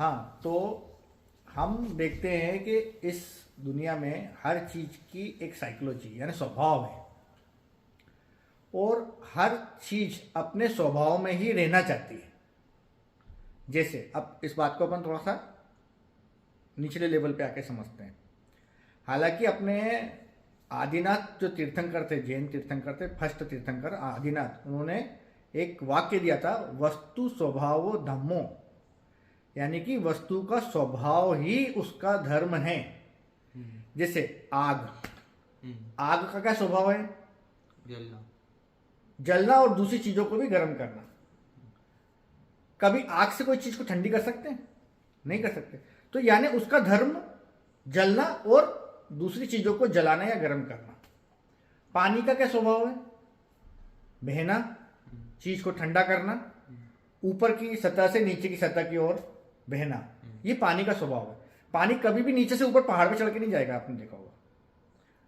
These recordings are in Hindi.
हाँ, तो हम देखते हैं कि इस दुनिया में हर चीज की एक साइकोलॉजी यानी स्वभाव है, और हर चीज अपने स्वभाव में ही रहना चाहती है। जैसे अब इस बात को अपन थोड़ा सा निचले लेवल पे आके समझते हैं। हालांकि अपने आदिनाथ जो तीर्थंकर थे, जैन तीर्थंकर थे, फर्स्ट तीर्थंकर आदिनाथ, उन्होंने एक वाक्य दिया था, वस्तु स्वभावो धम्मो, यानी कि वस्तु का स्वभाव ही उसका धर्म है। जैसे आग, आग का क्या स्वभाव है? जलना। जलना और दूसरी चीजों को भी गर्म करना। कभी आग से कोई चीज को ठंडी कर सकते हैं? नहीं कर सकते। तो यानी उसका धर्म जलना और दूसरी चीजों को जलाना या गर्म करना। पानी का क्या स्वभाव है? बहना, चीज को ठंडा करना, ऊपर की सतह से नीचे की सतह की ओर बहना, ये पानी का स्वभाव है। पानी कभी भी नीचे से ऊपर पहाड़ पे चढ़ के नहीं जाएगा, आपने देखा होगा,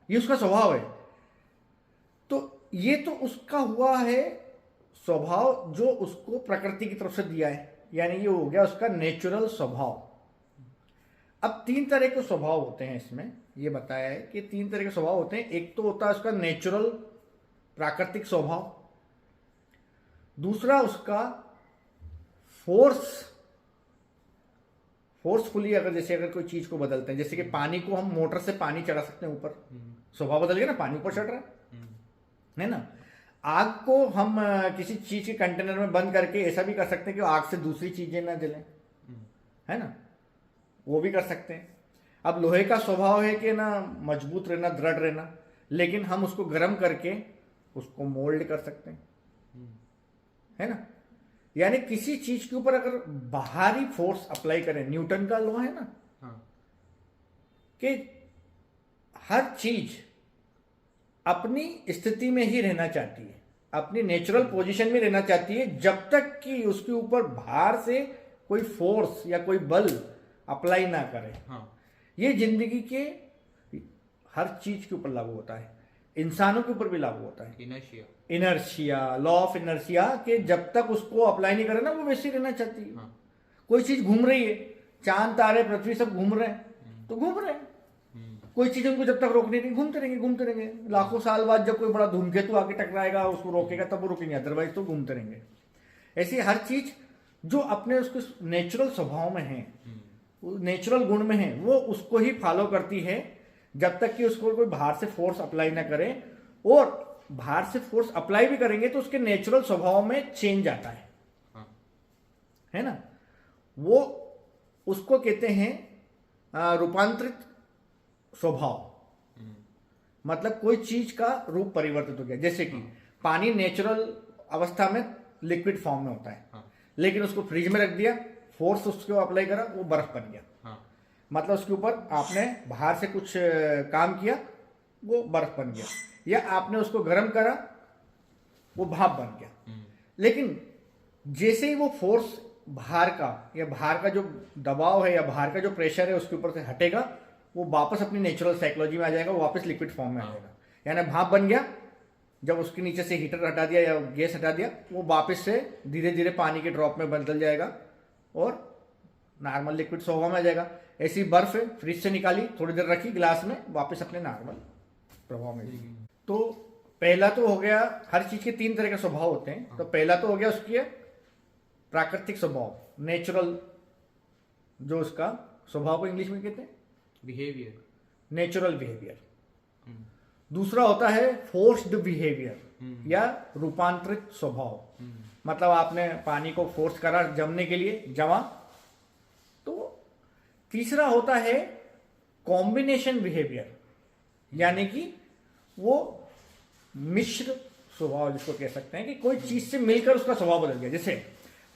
ये उसका स्वभाव है। तो ये तो उसका हुआ है स्वभाव जो उसको प्रकृति की तरफ से दिया है, यानी ये हो गया उसका नेचुरल स्वभाव। अब तीन तरह के स्वभाव होते हैं, इसमें ये बताया है कि तीन तरह के स्वभाव होते हैं। एक तो होता है उसका नेचुरल प्राकृतिक स्वभाव, दूसरा उसका फोर्सफुली, अगर जैसे अगर कोई चीज को बदलते हैं, जैसे कि पानी को हम मोटर से पानी चढ़ा सकते हैं ऊपर, स्वभाव बदल गया ना, पानी ऊपर चढ़ रहा है ना। आग को हम किसी चीज के कंटेनर में बंद करके ऐसा भी कर सकते हैं कि आग से दूसरी चीजें ना जलें, है ना, वो भी कर सकते हैं। अब लोहे का स्वभाव है कि ना मजबूत रहना, दृढ़ रहना, लेकिन हम उसको गर्म करके उसको मोल्ड कर सकते हैं, है ना। यानी किसी चीज के ऊपर अगर बाहरी फोर्स अप्लाई करें, न्यूटन का लॉ है ना, कि हर चीज अपनी स्थिति में ही रहना चाहती है, अपनी नेचुरल पोजीशन में रहना चाहती है, जब तक कि उसके ऊपर बाहर से कोई फोर्स या कोई बल अप्लाई ना करे। ये जिंदगी के हर चीज के ऊपर लागू होता है, इंसानों के ऊपर भी लागू होता है। इनर्शिया, लॉ ऑफ इनर्शिया, के जब तक उसको अप्लाई नहीं करे ना, वो वैसे ही रहना चाहती है। कोई चीज घूम रही है, चांद तारे पृथ्वी सब घूम रहे हैं तो घूम रहे हैं, कोई चीज उनको जब तक रोकनी नहीं, घूमते रहेंगे घूमते रहेंगे। लाखों साल बाद जब कोई बड़ा धूमकेतु आके टकराएगा, उसको रोकेगा, तब वो रुकेंगे, अदरवाइज तो घूमते रहेंगे। ऐसी हर चीज जो अपने उसके नेचुरल स्वभाव में है, नेचुरल गुण में है, वो उसको ही फॉलो करती है, जब तक कि उसको कोई बाहर से फोर्स अप्लाई ना करे। और बाहर से फोर्स अप्लाई भी करेंगे तो उसके नेचुरल स्वभाव में चेंज आता है ना। वो उसको कहते हैं रूपांतरित स्वभाव। मतलब कोई चीज का रूप परिवर्तित हो गया, जैसे कि पानी नेचुरल अवस्था में लिक्विड फॉर्म में होता है, लेकिन उसको फ्रिज में रख दिया, फोर्स उसको अप्लाई करा, वो बर्फ बन गया। मतलब उसके ऊपर आपने बाहर से कुछ काम किया, वो बर्फ बन गया, या आपने उसको गर्म करा, वो भाप बन गया। लेकिन जैसे ही वो फोर्स बाहर का या बाहर का जो दबाव है या बाहर का जो प्रेशर है उसके ऊपर से हटेगा, वो वापस अपनी नेचुरल साइकोलॉजी में आ जाएगा, वो वापस लिक्विड फॉर्म में आ जाएगा। यानी भाप बन गया, जब उसके नीचे से हीटर हटा दिया या गैस हटा दिया, वो वापस से धीरे धीरे पानी के ड्रॉप में बदल जाएगा और नॉर्मल लिक्विड स्वभाव में आ जाएगा। ऐसी बर्फ है, फ्रिज से निकाली, थोड़ी देर रखी ग्लास में, वापस अपने नॉर्मल प्रभाव में। तो पहला तो हो गया, हर चीज के तीन तरह के स्वभाव होते हैं। तो पहला तो हो गया उसकी प्राकृतिक स्वभाव, नेचुरल, जो उसका स्वभाव को इंग्लिश में कहते हैं बिहेवियर, नेचुरल बिहेवियर। दूसरा होता है फोर्स्ड बिहेवियर या रूपांतरित स्वभाव। मतलब आपने पानी को फोर्स करा जमने के लिए, जमा। तो तीसरा होता है कॉम्बिनेशन बिहेवियर, यानी कि वो मिश्र स्वभाव जिसको कह सकते हैं, कि कोई चीज से मिलकर उसका स्वभाव बदल गया। जैसे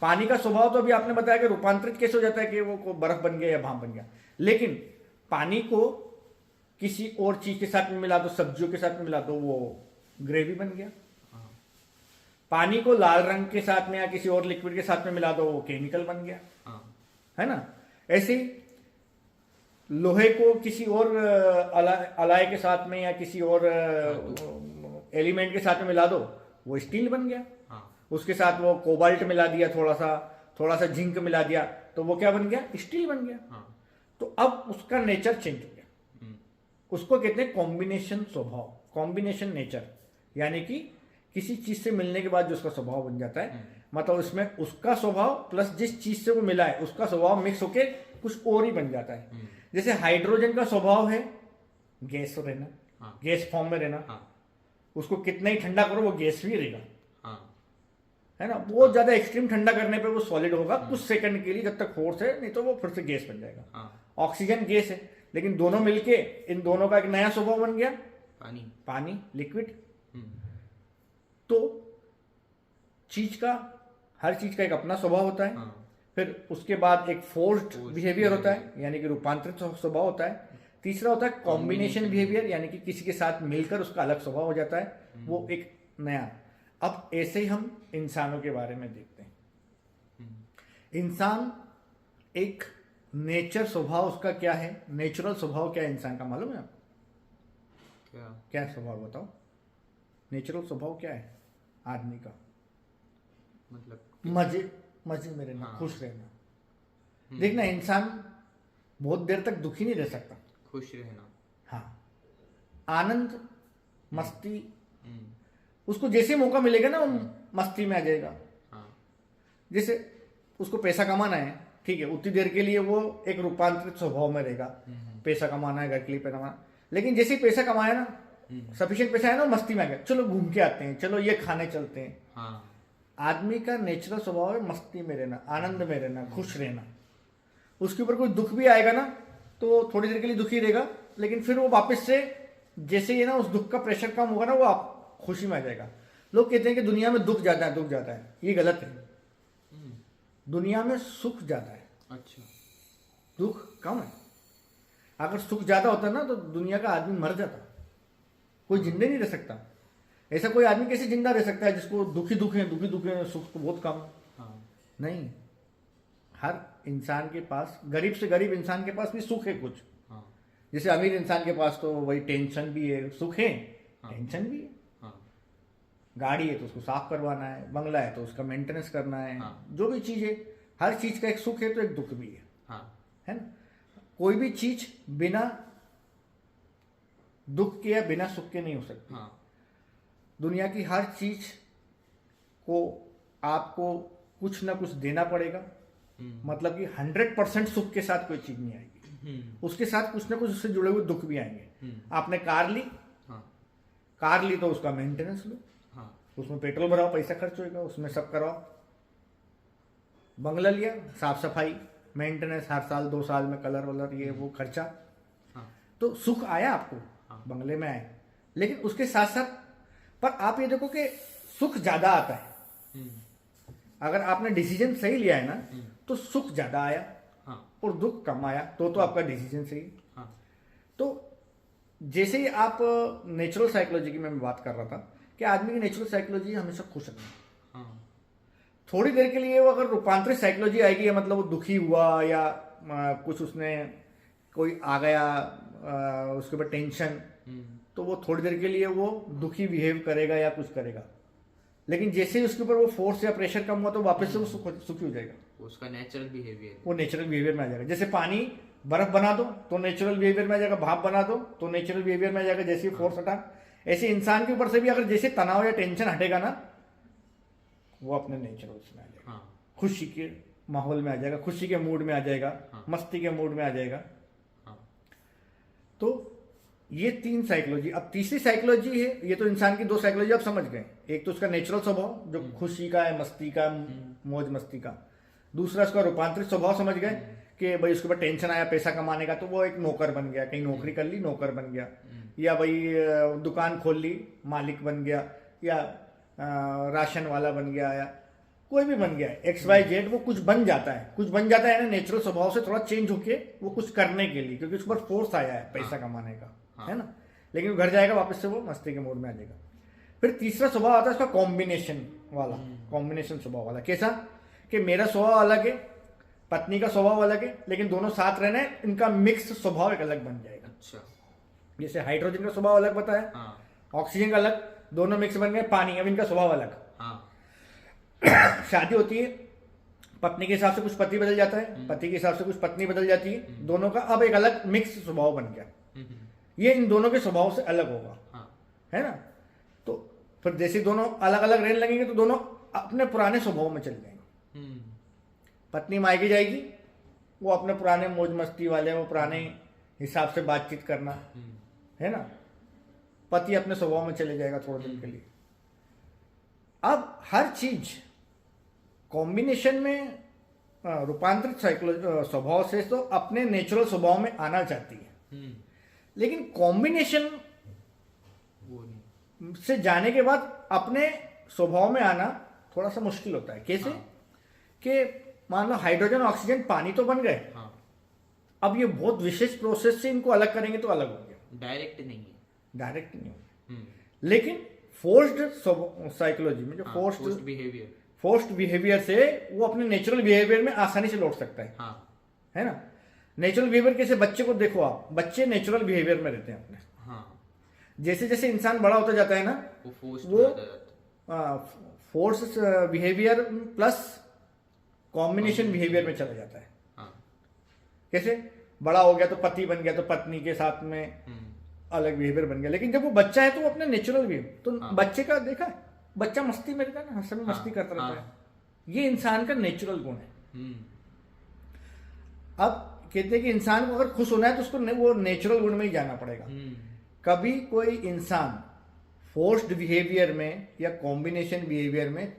पानी का स्वभाव तो अभी आपने बताया कि रूपांतरित कैसे हो जाता है, कि वो बर्फ बन गया या भाप बन गया। लेकिन पानी को किसी और चीज के साथ में मिला दो, सब्जियों के साथ में मिला दो, वो ग्रेवी बन गया। पानी को लाल रंग के साथ में या किसी और लिक्विड के साथ में मिला दो, वो केमिकल बन गया, है ना। ऐसे ही लोहे को किसी और अलाय के साथ में या किसी और एलिमेंट के साथ में मिला दो, वो स्टील बन गया। उसके साथ वो कोबाल्ट मिला दिया, थोड़ा सा जिंक मिला दिया, तो वो क्या बन गया, स्टील बन गया। हाँ। तो अब उसका नेचर चेंज हो गया। उसको कहते हैं कॉम्बिनेशन स्वभाव, कॉम्बिनेशन नेचर, यानी कि किसी चीज से मिलने के बाद जो उसका स्वभाव बन जाता है, मतलब उसमें उसका स्वभाव प्लस जिस चीज से वो मिला है उसका स्वभाव मिक्स होके कुछ और ही बन जाता है। जैसे हाइड्रोजन का स्वभाव है गैस रहना, हाँ। गैस फॉर्म में रहना, हाँ। उसको कितना ही ठंडा करो वो गैस भी रहेगा, हाँ। है ना। बहुत ज्यादा एक्सट्रीम ठंडा करने पे वो सॉलिड होगा कुछ सेकंड के लिए, जब तक फोर्स है, नहीं तो वो फिर से गैस बन जाएगा। हाँ। ऑक्सीजन गैस है, लेकिन दोनों मिलके इन दोनों का एक नया स्वभाव बन गया, पानी। पानी, लिक्विड। हम्म। तो चीज का, हर चीज का एक अपना स्वभाव होता है। हाँ। फिर उसके बाद एक फोर्स्ड Forced बिहेवियर होता है, यानी कि रूपांतरित स्वभाव होता है। तीसरा होता है कॉम्बिनेशन बिहेवियर, यानी कि किसी के साथ मिलकर उसका अलग स्वभाव हो जाता है, वो एक नया। अब ऐसे ही हम इंसानों के बारे में देखते हैं। इंसान एक नेचर स्वभाव उसका क्या है, नेचुरल स्वभाव क्या है इंसान का, मालूम है आपको? क्या? क्या स्वभाव बताओ, नेचुरल स्वभाव क्या है आदमी का? मतलब मजे, मजे में रहना, हाँ। खुश रहना। देखना, इंसान बहुत देर तक दुखी नहीं रह सकता। खुश रहना। हाँ, आनंद, मस्ती, हम्म। उसको जैसे मौका मिलेगा ना वो मस्ती में आ जाएगा। हाँ। जैसे उसको पैसा कमाना है, ठीक है, उतनी देर के लिए वो एक रूपांतरित स्वभाव में रहेगा, पैसा कमाना है, घर के लिए पैसा कमाना। लेकिन जैसे ही पैसा कमाया ना, सफिशिएंट पैसा है ना, मस्ती में आ गया, चलो घूम के आते हैं, चलो ये खाने चलते हैं। हाँ। आदमी का नेचुरल स्वभाव है मस्ती में रहना, आनंद में रहना, खुश रहना। उसके ऊपर कोई दुख भी आएगा ना तो थोड़ी देर के लिए दुखी रहेगा, लेकिन फिर वो वापस से जैसे ही ना उस दुख का प्रेशर कम होगा ना वो आप खुशी में आ जाएगा। लोग कहते हैं कि दुनिया में दुख ज्यादा है, दुख ज्यादा है, ये गलत है। दुनिया में सुख ज्यादा है, अच्छा। दुख कम है। अगर सुख ज्यादा होता ना तो दुनिया का आदमी मर जाता, कोई जिंदा नहीं रह सकता। ऐसा कोई आदमी कैसे जिंदा रह सकता है जिसको दुखी दुख है, दुखी दुख है, सुख तो बहुत कम। हाँ। नहीं, हर इंसान के पास, गरीब से गरीब इंसान के पास भी सुख है कुछ। हाँ। जैसे अमीर इंसान के पास तो वही टेंशन भी है, सुख है, हाँ। टेंशन भी है। हाँ। गाड़ी है तो उसको साफ करवाना है, बंगला है तो उसका मेंटेनेंस करना है। हाँ। जो भी चीज है, हर चीज का एक सुख है तो एक दुख भी हाँ। है ना। कोई भी चीज बिना दुख के या बिना सुख के नहीं हो सकती। हाँ। दुनिया की हर चीज को आपको कुछ ना कुछ देना पड़ेगा, मतलब कि 100% सुख के साथ कोई चीज नहीं आएगी, उसके साथ कुछ ना कुछ उससे जुड़े हुए दुख भी आएंगे। आपने कार ली, हाँ। कार ली तो उसका मेंटेनेंस लो, हाँ। उसमें पेट्रोल भराओ, पैसा खर्च होगा, उसमें सब कराओ। बंगला लिया, साफ सफाई, मेंटेनेंस, हर साल 2 साल में कलर वलर, ये वो खर्चा। हाँ। तो सुख आया आपको, हाँ। बंगले में आए, लेकिन उसके साथ साथ पर आप ये देखो कि सुख ज्यादा आता है। अगर आपने डिसीजन सही लिया है ना तो सुख ज्यादा आया, हाँ। और दुख कम आया, तो आपका डिसीजन सही है। हाँ। तो जैसे ही आप नेचुरल साइकोलॉजी की मैं बात कर रहा था कि आदमी की नेचुरल साइकोलॉजी हमेशा खुश रहना। हाँ। थोड़ी देर के लिए वो अगर रूपांतरित साइकोलॉजी आएगी, मतलब वो दुखी हुआ या कुछ उसने कोई आ गया, उसके ऊपर टेंशन, तो वो थोड़ी देर के लिए वो दुखी बिहेव करेगा या कुछ करेगा। लेकिन जैसे ही उसके ऊपर वो फोर्स या प्रेशर कम हुआ तो वापस से वो सुखी हो जाएगा, उसका नेचुरल बिहेवियर, वो नेचुरल बिहेवियर में आ जाएगा। जैसे पानी, बर्फ बना दो तो नेचुरल बिहेवियर में आ जाएगा, भाप बना दो तो नेचुरल बिहेवियर में आ जाएगा, जैसे फोर्स हटा। ऐसे इंसान के ऊपर से भी अगर जैसे तनाव या टेंशन हटेगा ना, वो अपने नेचुरल में आ जाएगा, खुशी के माहौल में आ जाएगा, खुशी के मूड में आ जाएगा, मस्ती के मूड में आ जाएगा। तो ये 3 साइकोलॉजी। अब तीसरी साइकोलॉजी है, ये तो इंसान की 2 साइकोलॉजी आप समझ गए। एक तो उसका नेचुरल स्वभाव जो खुशी का है, मस्ती का, मौज मस्ती का। दूसरा उसका रूपांतरित स्वभाव समझ गए कि भाई उसके ऊपर टेंशन आया पैसा कमाने का तो वो एक नौकर बन गया, कहीं नौकरी कर ली, नौकर बन गया, या भाई दुकान खोल ली, मालिक बन गया, या राशन वाला बन गया, या कोई भी बन गया, XYZ, वो कुछ बन जाता है। कुछ बन जाता है ना नेचुरल स्वभाव से थोड़ा चेंज होके वो कुछ करने के लिए, क्योंकि उसके ऊपर फोर्स आया है पैसा कमाने का, है ना। लेकिन वो घर जाएगा वापस से वो मस्ती के मूड में आ जाएगा। फिर तीसरा स्वभाव आता है उसका कॉम्बिनेशन वाला, कॉम्बिनेशन स्वभाव वाला। कैसा कि मेरा स्वभाव अलग है, पत्नी का स्वभाव अलग है, लेकिन दोनों साथ रहना है, इनका मिक्स स्वभाव एक अलग बन जाएगा। अच्छा। जैसे हाइड्रोजन का स्वभाव अलग बताया, ऑक्सीजन का अलग, दोनों मिक्स बन गए पानी, अब इनका स्वभाव अलग। शादी होती है पत्नी के हिसाब से कुछ पति बदल जाता है, पति के हिसाब से कुछ पत्नी बदल जाती है, दोनों का अब एक अलग मिक्स स्वभाव बन गया। ये इन दोनों के स्वभाव से अलग होगा, हाँ, है ना। तो फिर जैसे दोनों अलग अलग रहने लगेंगे तो दोनों अपने पुराने स्वभाव में चले जाएंगे। पत्नी मायके जाएगी, वो अपने पुराने मौज मस्ती वाले, वो पुराने हिसाब से बातचीत करना, है ना। पति अपने स्वभाव में चले जाएगा थोड़े दिन के लिए। अब हर चीज कॉम्बिनेशन में रूपांतरित स्वभाव से तो अपने नेचुरल स्वभाव में आना चाहती है, लेकिन कॉम्बिनेशन वो नहीं। से जाने के बाद अपने स्वभाव में आना थोड़ा सा मुश्किल होता है। कैसे? हाँ। कि मान लो हाइड्रोजन ऑक्सीजन पानी तो बन गए, हाँ, अब ये बहुत विशेष प्रोसेस से इनको अलग करेंगे तो अलग होंगे, डायरेक्ट नहीं है। डायरेक्ट नहीं होंगे। लेकिन फोर्स्ड साइकोलॉजी में जो फोर्स्ड बिहेवियर, बिहेवियर से वो अपने नेचुरल बिहेवियर में आसानी से लौट सकता है, हाँ, है ना। नेचुरल बिहेवियर कैसे? बच्चे को देखो आप, बच्चे नेचुरल बिहेवियर में रहते हैं अपने। हाँ, जैसे जैसे इंसान बड़ा होता जाता है ना, वो फोर्स्ड वो हो जाता है। Force behaviour plus combination behaviour में चला जाता है। हाँ, कैसे? बड़ा हो गया तो पति बन गया तो पत्नी के साथ में अलग बिहेवियर बन गया, लेकिन जब वो बच्चा है तो वो अपने नेचुरल बिहेवियर, तो हाँ। बच्चे का देखा है, बच्चा मस्ती में रहता है ना, हर समय मस्ती करता रहता है। ये इंसान का नेचुरल गुण है। अब कहते हैं कि इंसान को अगर खुश होना है तो उसको वो नेचुरल गुण में ही जाना पड़ेगा। कभी कोई इंसान फोर्स्ड बिहेवियर में या कॉम्बिनेशन बिहेवियर में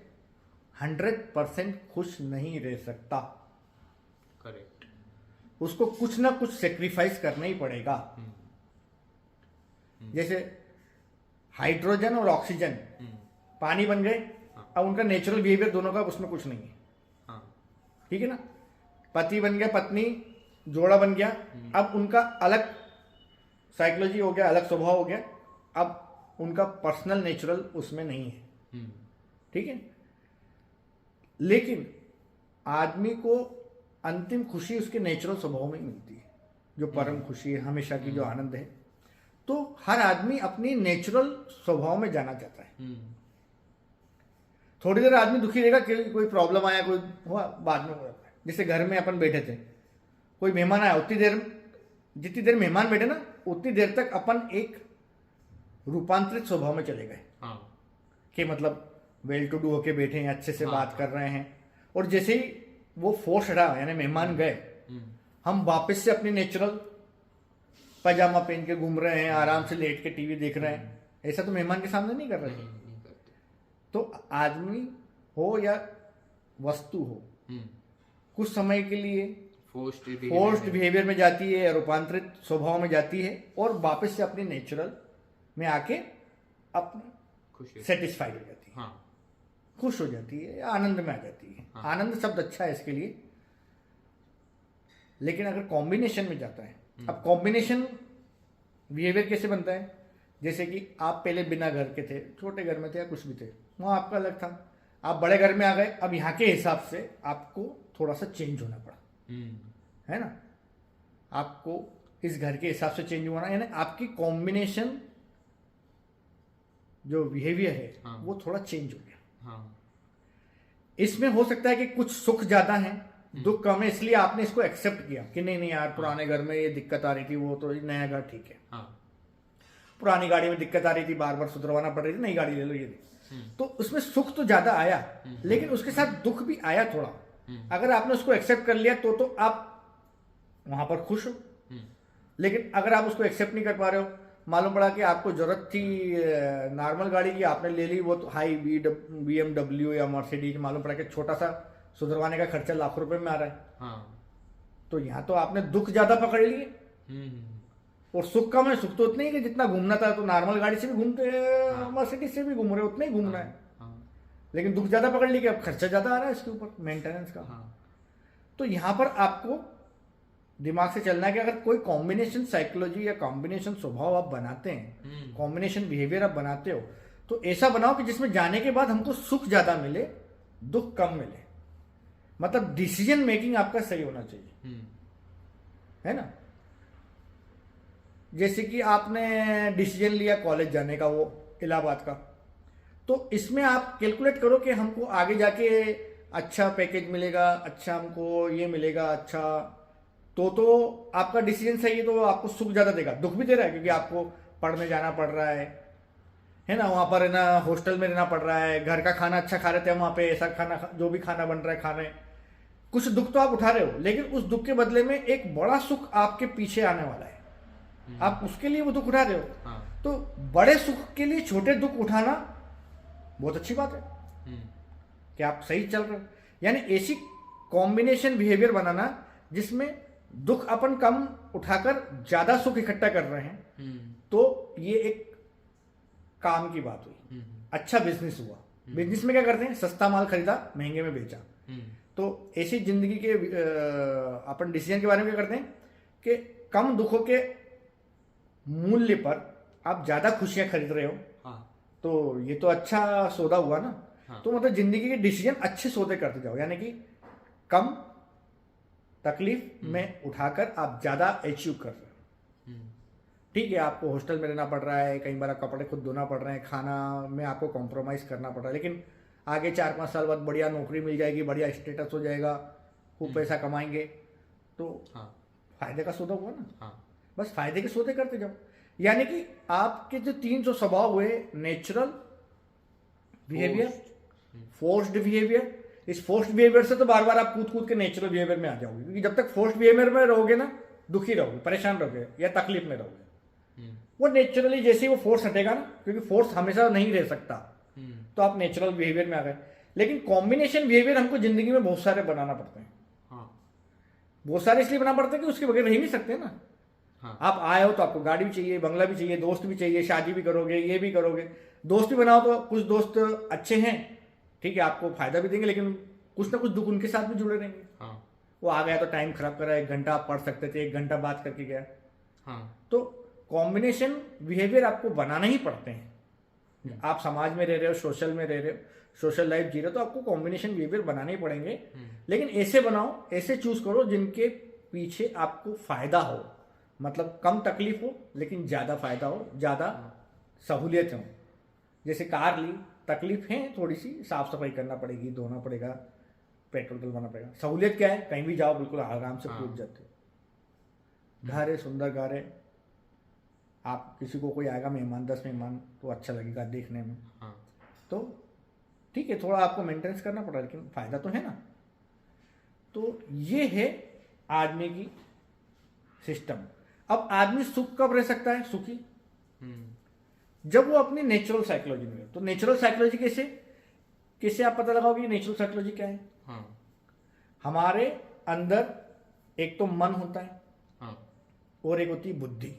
100% खुश नहीं रह सकता। करेक्ट। उसको कुछ ना कुछ सेक्रीफाइस करना ही पड़ेगा। जैसे हाइड्रोजन और ऑक्सीजन पानी बन गए, अब उनका नेचुरल बिहेवियर दोनों का उसमें कुछ नहीं है, हाँ, ठीक है ना। पति बन गया, पत्नी, जोड़ा बन गया, अब उनका अलग साइकोलॉजी हो गया, अलग स्वभाव हो गया, अब उनका पर्सनल नेचुरल उसमें नहीं है, ठीक है। लेकिन आदमी को अंतिम खुशी उसके नेचुरल स्वभाव में ही मिलती है, जो परम खुशी है, हमेशा की जो आनंद है। तो हर आदमी अपनी नेचुरल स्वभाव में जाना चाहता है। थोड़ी देर आदमी दुखी रहेगा कि कोई प्रॉब्लम आया, कोई हुआ, बाद में हो जाता है। जैसे घर में अपन बैठे थे, कोई मेहमान आया, उतनी देर, जितनी देर मेहमान बैठे ना, उतनी देर तक अपन एक रूपांतरित स्वभाव में चले गए, हाँ, कि मतलब वेल टू डू होके बैठे हैं, अच्छे से हाँ, बात कर रहे हैं। और जैसे ही वो फोर्स हटा, यानी मेहमान गए, हम वापस से अपनी नेचुरल पैजामा पहन के घूम रहे हैं, आराम से लेट के टीवी देख रहे हैं। ऐसा तो मेहमान के सामने नहीं कर रहे थे। नहीं करते। तो आदमी हो या वस्तु हो, कुछ समय के लिए फोर्स्ड बिहेवियर में जाती है, रूपांतरित स्वभाव में जाती है, और वापस से अपनी नेचुरल में आके अपनी खुशी, सेटिस्फाइड हो जाती है, हाँ, खुश हो जाती है, आनंद में आ जाती है। हाँ। आनंद शब्द अच्छा है इसके लिए। लेकिन अगर कॉम्बिनेशन में जाता है, अब कॉम्बिनेशन बिहेवियर कैसे बनता है? जैसे कि आप पहले बिना घर के थे, छोटे घर में थे या कुछ भी थे, वहाँ आपका अलग था, आप बड़े घर में आ गए, अब यहाँ के हिसाब से आपको थोड़ा सा चेंज होना पड़ा, है ना। आपको इस घर के हिसाब से चेंज होना, यानी आपकी कॉम्बिनेशन जो बिहेवियर है, हाँ। वो थोड़ा चेंज हो गया। हाँ, इसमें हो सकता है कि कुछ सुख ज्यादा है, दुख कम है, इसलिए आपने इसको एक्सेप्ट किया कि नहीं नहीं यार, पुराने घर में ये दिक्कत आ रही थी, वो तो नया घर ठीक है। हाँ, पुरानी गाड़ी में दिक्कत आ रही थी, बार बार सुधरवाना पड़ रही थी, नई गाड़ी ले लो, ये तो उसमें सुख तो ज्यादा आया, लेकिन उसके साथ दुख भी आया थोड़ा। अगर आपने उसको एक्सेप्ट कर लिया तो आप वहां पर खुश हो। लेकिन अगर आप उसको एक्सेप्ट नहीं कर पा रहे हो, मालूम पड़ा कि आपको जरूरत थी नॉर्मल गाड़ी की, आपने ले ली, वो तो हाई BMW या मर्सिडीज, मालूम पड़ा कि छोटा सा सुधरवाने का खर्चा लाखों रुपए में आ रहा है, हाँ, तो यहाँ तो आपने दुख ज्यादा पकड़ लिए और सुख कम है। सुख तो उतना ही कि जितना घूमना था, तो नॉर्मल गाड़ी से भी घूमते, मर्सिडीज से भी घूम रहे, उतना ही घूमना है। लेकिन दुख ज्यादा पकड़ ली कि अब खर्चा ज्यादा आ रहा है इसके ऊपर, मेंटेनेंस का। तो यहाँ पर आपको दिमाग से चलना है कि अगर कोई कॉम्बिनेशन साइकोलॉजी या कॉम्बिनेशन स्वभाव आप बनाते हैं, कॉम्बिनेशन बिहेवियर आप बनाते हो, तो ऐसा बनाओ कि जिसमें जाने के बाद हमको सुख ज्यादा मिले, दुख कम मिले। मतलब डिसीजन मेकिंग आपका सही होना चाहिए, है ना। जैसे कि आपने डिसीजन लिया कॉलेज जाने का, वो इलाहाबाद का, तो इसमें आप कैलकुलेट करो कि हमको आगे जाके अच्छा पैकेज मिलेगा, अच्छा हमको ये मिलेगा, अच्छा तो आपका डिसीजन सही है, तो आपको सुख ज़्यादा देगा। दुख भी दे रहा है क्योंकि आपको पढ़ने जाना पड़ रहा है ना, वहाँ पर है ना, हॉस्टल में रहना पड़ रहा है, घर का खाना अच्छा खा रहे थे हम वहाँ पे, ऐसा खाना जो भी खाना बन रहा है खा रहे हैं। कुछ दुख तो आप उठा रहे हो, लेकिन उस दुख के बदले में एक बड़ा सुख आपके पीछे आने वाला है, आप उसके लिए वो दुख उठा रहे हो। हाँ। तो बड़े सुख के लिए छोटे दुख उठाना बहुत अच्छी बात है कि आप सही चल रहे हो। यानी ऐसी कॉम्बिनेशन बिहेवियर बनाना जिसमें दुख अपन कम उठाकर ज्यादा सुख इकट्ठा कर रहे हैं, तो ये एक काम की बात हुई, अच्छा बिजनेस हुआ। बिजनेस में क्या करते हैं, सस्ता माल खरीदा, महंगे में बेचा। तो ऐसी जिंदगी के अपन डिसीजन के बारे में क्या करते हैं कि कम दुखों के मूल्य पर आप ज्यादा खुशियां खरीद रहे हो। हाँ। तो ये तो अच्छा सौदा हुआ ना। हाँ। तो मतलब जिंदगी के डिसीजन अच्छे सौदे करते जाओ, यानी कि कम तकलीफ में उठाकर आप ज्यादा अचीव कर रहे हो। ठीक है, आपको हॉस्टल में रहना पड़ रहा है, कई बार कपड़े खुद धोना पड़ रहे हैं, खाना में आपको कॉम्प्रोमाइज करना पड़ रहा है, लेकिन आगे 4-5 साल बाद बढ़िया नौकरी मिल जाएगी, बढ़िया स्टेटस हो जाएगा, खूब पैसा कमाएंगे, तो हाँ। फायदे का सौदा हुआ ना। हाँ। बस फायदे के सौदे करते जाओ। यानी कि आपके जो 3 जो स्वभाव हुए, नेचुरल बिहेवियर, फोर्स्ड बिहेवियर, इस फोर्स्ड बिहेवियर से तो बार बार आप कूद कूद के नेचुरल बिहेवियर में आ जाओगे, क्योंकि जब तक फोर्स्ड बिहेवियर में रहोगे ना, दुखी रहोगे, परेशान रहोगे या तकलीफ में रहोगे। वो नेचुरली जैसे ही वो फोर्स हटेगा ना, क्योंकि फोर्स हमेशा नहीं रह सकता, तो आप नेचुरल बिहेवियर में आ गए। लेकिन कॉम्बिनेशन बिहेवियर हमको जिंदगी में बहुत सारे बनाना पड़ते हैं। हाँ। बहुत सारे इसलिए बनाना पड़ते हैं कि उसके बगैर रह नहीं सकते ना। हाँ। आप आए हो तो आपको गाड़ी भी चाहिए, बंगला भी चाहिए, दोस्त भी चाहिए, शादी भी करोगे, ये भी करोगे, दोस्त भी बनाओ तो कुछ दोस्त अच्छे हैं, ठीक है, आपको फायदा भी देंगे, लेकिन कुछ ना कुछ दुख उनके साथ भी जुड़े रहेंगे। हाँ। वो आ गया तो टाइम खराब करा, 1 घंटा आप पढ़ सकते थे, 1 घंटा बात करके गया। हाँ। तो कॉम्बिनेशन बिहेवियर आपको बनाना ही पड़ते हैं। आप समाज में रह रहे हो, सोशल में रह रहे हो, सोशल लाइफ जी रहे हो, तो आपको कॉम्बिनेशन बिहेवियर बनाने ही पड़ेंगे। लेकिन ऐसे बनाओ, ऐसे चूज करो जिनके पीछे आपको फायदा हो, मतलब कम तकलीफ हो लेकिन ज्यादा फायदा हो, ज्यादा सहूलियत हो। जैसे कार ली, तकलीफ है थोड़ी सी, साफ सफाई करना पड़ेगी, धोना पड़ेगा, पेट्रोल डलवाना पड़ेगा। सहूलियत क्या है, कहीं भी जाओ बिल्कुल आराम से पहुंच जाते हो। घर है, सुंदर घर है, आप किसी को कोई आएगा मेहमान, 10 मेहमान, तो अच्छा लगेगा देखने में। हाँ। तो ठीक है, थोड़ा आपको मेंटेनेंस करना पड़ा, लेकिन फायदा तो है ना। तो ये है आदमी की सिस्टम। अब आदमी सुख कब रह सकता है, सुखी, जब वो अपनी नेचुरल साइकोलॉजी में रहे। तो नेचुरल साइकोलॉजी कैसे कैसे आप पता लगाओगे नेचुरल साइकोलॉजी क्या है? हाँ। हमारे अंदर एक तो मन होता है, हाँ। और एक होती है बुद्धि।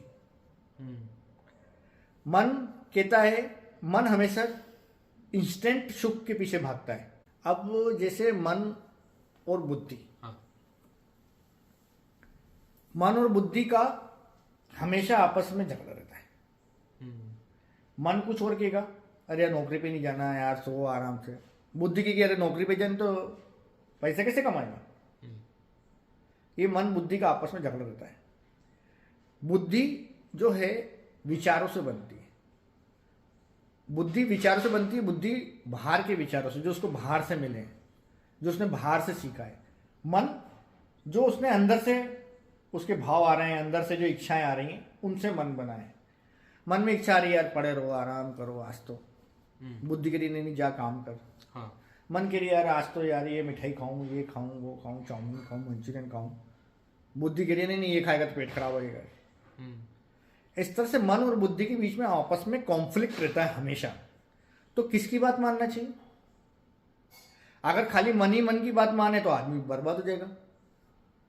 मन कहता है, मन हमेशा इंस्टेंट सुख के पीछे भागता है। अब जैसे मन और बुद्धि, हाँ। मन और बुद्धि का हमेशा आपस में झगड़ा रहता है। मन कुछ और कहेगा, अरे यार नौकरी पे नहीं जाना यार, सो आराम से। बुद्धि की अरे नौकरी पे जाने तो पैसे कैसे कमाएगा। ये मन बुद्धि का आपस में झगड़ा रहता है। बुद्धि जो है विचारों से बनती है, बुद्धि विचारों से बनती है। बुद्धि बाहर के विचारों से, जो उसको बाहर से मिले, जो उसने बाहर से सीखा है। मन जो उसने अंदर से, उसके भाव आ रहे हैं, अंदर से जो इच्छाएं आ रही हैं, उनसे मन बना है। मन में इच्छा आ रही है यार पड़े रहो, आराम करो आज तो। बुद्धि के लिए नहीं जा काम कर। हाँ। मन के लिए यार आज तो यार ये मिठाई खाऊं, ये खाऊं, वो खाऊं, चाउमीन खाऊं, मंचूरियन खाऊं। बुद्धि के लिए नहीं, ये खाएगा तो पेट खराब हो जाएगा। इस तरह से मन और बुद्धि के बीच में आपस में कॉन्फ्लिक्ट रहता है हमेशा। तो किसकी बात मानना चाहिए? अगर खाली मन ही मन की बात माने तो आदमी बर्बाद हो जाएगा।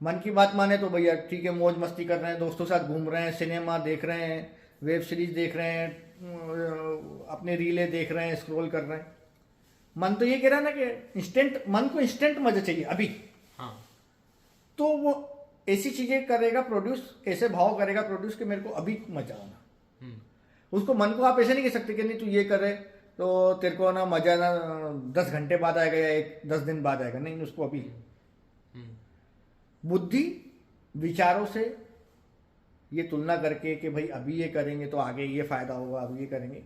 मन की बात माने तो भैया ठीक है, मौज मस्ती कर रहे हैं, दोस्तों के साथ घूम रहे हैं, सिनेमा देख रहे हैं, वेब सीरीज देख रहे हैं, अपने रीलें देख रहे हैं, स्क्रॉल कर रहे हैं। मन तो ये कह रहा है ना कि इंस्टेंट, मन को इंस्टेंट मजा चाहिए अभी। हाँ। तो वो ऐसी चीजें करेगा प्रोड्यूस, ऐसे भाव करेगा प्रोड्यूस कि मेरे को अभी मजा आना। उसको मन को आप ऐसे नहीं कह सकते कि नहीं तू ये करे तो तेरे को ना मजा ना 10 घंटे बाद आएगा या 10 दिन बाद आएगा। नहीं, उसको अभी। बुद्धि विचारों से ये तुलना करके कि भाई अभी ये करेंगे तो आगे ये फायदा होगा, अभी ये करेंगे।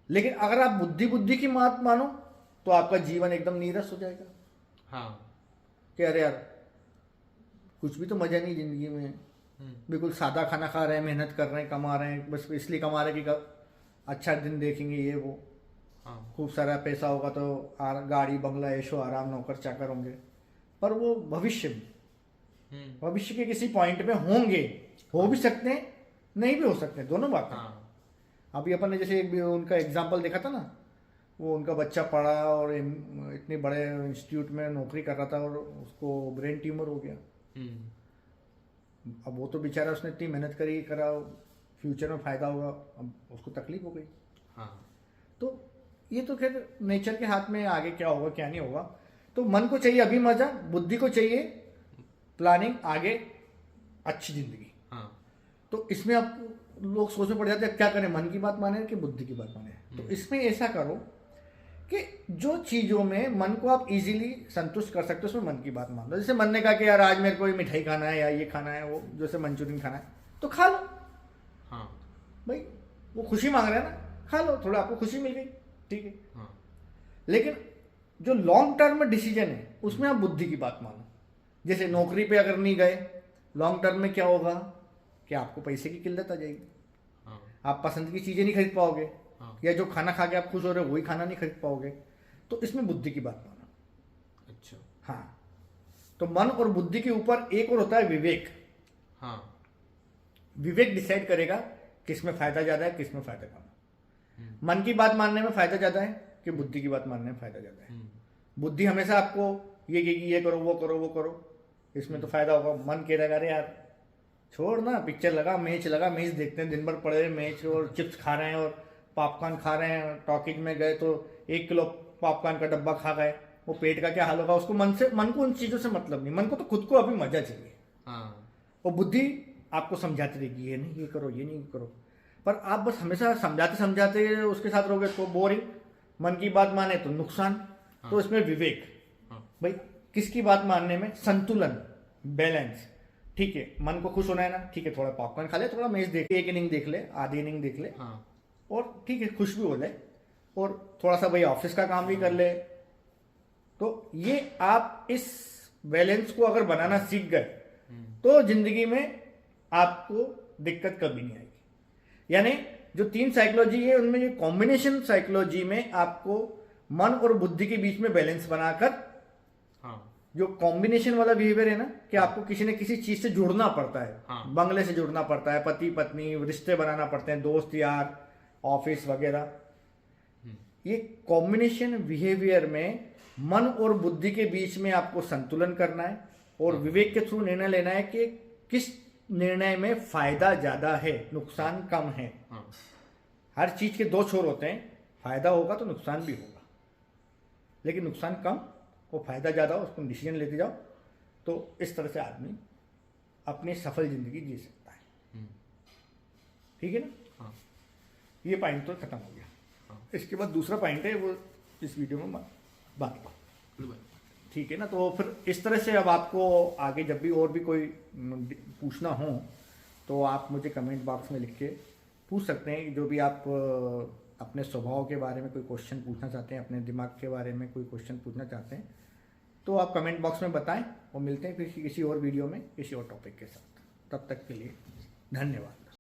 लेकिन अगर आप बुद्धि की बात मानो तो आपका जीवन एकदम नीरस हो जाएगा। हाँ कि अरे यार कुछ भी तो मजा नहीं जिंदगी में, बिल्कुल सादा खाना खा रहे हैं, मेहनत कर रहे हैं, कमा रहे हैं, बस इसलिए कमा रहे हैं कि अच्छा दिन देखेंगे ये वो, हाँ खूब सारा पैसा होगा तो गाड़ी बंगला ऐशो आराम नौकर चाकर होंगे, पर वो भविष्य में, भविष्य के किसी पॉइंट पे होंगे, हो भी सकते हैं नहीं भी हो सकते हैं, दोनों बातें। हाँ अभी अपन ने जैसे एक भी उनका एग्जाम्पल देखा था ना, वो उनका बच्चा पढ़ा और इतने बड़े इंस्टीट्यूट में नौकरी कर रहा था और उसको ब्रेन ट्यूमर हो गया। अब वो तो बेचारा उसने इतनी मेहनत करी करा, फ्यूचर में फ़ायदा होगा, अब उसको तकलीफ हो गई। हाँ तो ये तो खैर नेचर के हाथ में, आगे क्या होगा क्या नहीं होगा। तो मन को चाहिए अभी मजा, बुद्धि को चाहिए प्लानिंग, आगे अच्छी जिंदगी। हाँ तो इसमें आप लोग सोच में पड़ जाते हैं क्या करें, मन की बात माने कि बुद्धि की बात माने। तो इसमें ऐसा करो कि जो चीज़ों में मन को आप इजीली संतुष्ट कर सकते हो उसमें मन की बात मान लो। जैसे मन ने कहा कि यार आज मेरे को ये मिठाई खाना है या ये खाना है, वो जैसे मंचूरियन खाना है, तो खा लो हाँ भाई, वो खुशी मांग रहा है ना, खा लो, थोड़ा आपको खुशी मिल गई, ठीक है। हाँ लेकिन जो लॉन्ग टर्म डिसीजन है उसमें आप बुद्धि की बात मानो। जैसे नौकरी पे अगर नहीं गए, लॉन्ग टर्म में क्या होगा कि आपको पैसे की किल्लत आ जाएगी, हाँ आप पसंद की चीज़ें नहीं खरीद पाओगे, हाँ या जो खाना खा के आप खुश हो रहे हो वही खाना नहीं खरीद पाओगे। तो इसमें बुद्धि की बात मानो। अच्छा हाँ, तो मन और बुद्धि के ऊपर एक और होता है विवेक। हाँ विवेक डिसाइड करेगा किसमें फायदा ज्यादा है, किसमें फायदा कम है। मन की बात मानने में फायदा ज्यादा है कि बुद्धि की बात मानने में फायदा ज्यादा है। बुद्धि हमेशा आपको ये कहेगी ये करो वो करो वो करो, इसमें तो फायदा होगा। मन कह रहेगा अरे यार छोड़ ना, पिक्चर लगा, मैच देखते हैं, दिन भर पड़े मैच और चिप्स खा रहे हैं और पॉपकॉर्न खा रहे हैं, टॉकीज में गए तो 1 किलो पॉपकॉर्न का डब्बा खा गए, वो पेट का क्या हाल होगा। उसको मन को उन चीज़ों से मतलब नहीं, मन को तो खुद को अभी मजा चाहिए। हाँ और बुद्धि आपको समझाती रहेगी ये नहीं ये करो ये नहीं करो, पर आप बस हमेशा समझाते समझाते उसके साथ रहोगे तो बोरिंग। मन की बात माने तो नुकसान। तो इसमें विवेक, भाई किसकी बात मानने में संतुलन, बैलेंस, ठीक है। मन को खुश होना है ना, ठीक है, थोड़ा पॉपकॉर्न खा ले, थोड़ा मैच देख ले, 1 इनिंग देख ले, आधी इनिंग देख ले, हाँ और ठीक है खुश भी हो ले, और थोड़ा सा भाई ऑफिस का काम भी कर ले। तो ये आप इस बैलेंस को अगर बनाना सीख गए तो जिंदगी में आपको दिक्कत कभी नहीं आएगी। यानी जो 3 साइकोलॉजी है उनमें ये कॉम्बिनेशन साइकोलॉजी में आपको मन और बुद्धि के बीच में बैलेंस बनाकर, हाँ जो कॉम्बिनेशन वाला बिहेवियर है ना कि आपको किसी न किसी चीज से जुड़ना पड़ता है, हाँ। बंगले से जुड़ना पड़ता है, पति पत्नी रिश्ते बनाना पड़ते हैं, दोस्त यार, ऑफिस वगैरह, ये कॉम्बिनेशन बिहेवियर में मन और बुद्धि के बीच में आपको संतुलन करना है और विवेक के थ्रू निर्णय लेना है कि किस निर्णय में फायदा ज्यादा है, नुकसान कम है। हाँ हर चीज के 2 छोर होते हैं, फायदा होगा तो नुकसान भी होगा, लेकिन नुकसान कम और फायदा ज्यादा हो, उसको डिसीजन लेते जाओ। तो इस तरह से आदमी अपनी सफल जिंदगी जी सकता है, ठीक है ना। हाँ ये पॉइंट तो खत्म हो गया। हाँ। इसके बाद दूसरा पॉइंट है वो इस वीडियो में बात करो, ठीक है ना। तो फिर इस तरह से अब आपको आगे जब भी और भी कोई पूछना हो तो आप मुझे कमेंट बॉक्स में लिख के पूछ सकते हैं। जो भी आप अपने स्वभाव के बारे में कोई क्वेश्चन पूछना चाहते हैं, अपने दिमाग के बारे में कोई क्वेश्चन पूछना चाहते हैं, तो आप कमेंट बॉक्स में बताएं और मिलते हैं फिर किसी और वीडियो में किसी और टॉपिक के साथ। तब तक के लिए धन्यवाद।